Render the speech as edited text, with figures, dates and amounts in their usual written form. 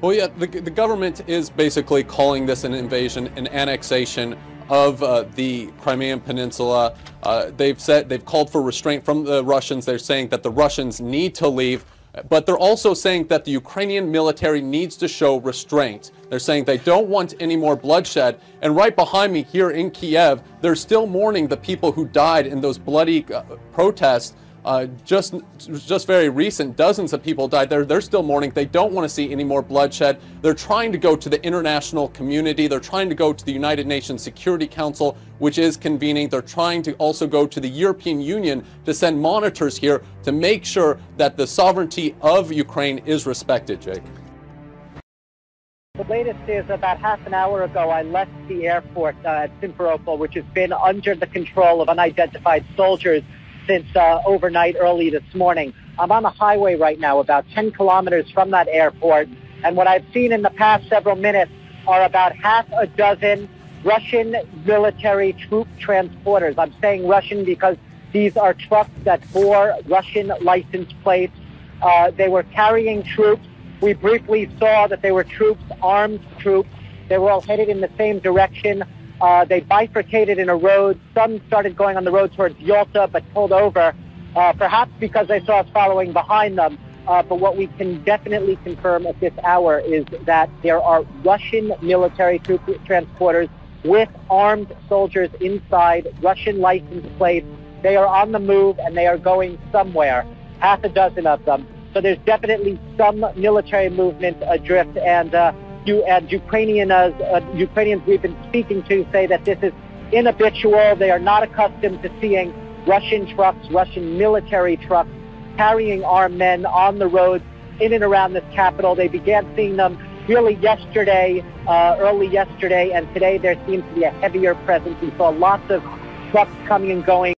Well, yeah, the government is basically calling this an invasion, an annexation of the Crimean Peninsula. They've called for restraint from the Russians. They're saying that the Russians need to leave, but they're also saying that the Ukrainian military needs to show restraint. They're saying they don't want any more bloodshed. And right behind me here in Kiev, they're still mourning the people who died in those bloody protests. Just very recent, dozens of people died there. They're still mourning. They don't want to see any more bloodshed. They're trying to go to the international community. They're trying to go to the United Nations Security Council, which is convening. They're trying to also go to the European Union to send monitors here to make sure that the sovereignty of Ukraine is respected, Jake. The latest is about half an hour ago, I left the airport at Simferopol, which has been under the control of unidentified soldiers since overnight early this morning. I'm on the highway right now, about 10 kilometers from that airport, and what I've seen in the past several minutes are about half a dozen Russian military troop transporters. I'm saying Russian because these are trucks that bore Russian license plates. They were carrying troops. We briefly saw that they were troops, armed troops. They were all headed in the same direction. They bifurcated in a road. Some started going on the road towards Yalta, but pulled over, perhaps because they saw us following behind them. But what we can definitely confirm at this hour is that there are Russian military troop transporters with armed soldiers inside, Russian license plates. They are on the move and they are going somewhere, half a dozen of them. So there's definitely some military movement adrift, and Ukrainians we've been speaking to say that this is inhabitual. They are not accustomed to seeing Russian trucks, Russian military trucks, carrying armed men on the roads in and around this capital. They began seeing them really yesterday, early yesterday, and today there seems to be a heavier presence. We saw lots of trucks coming and going.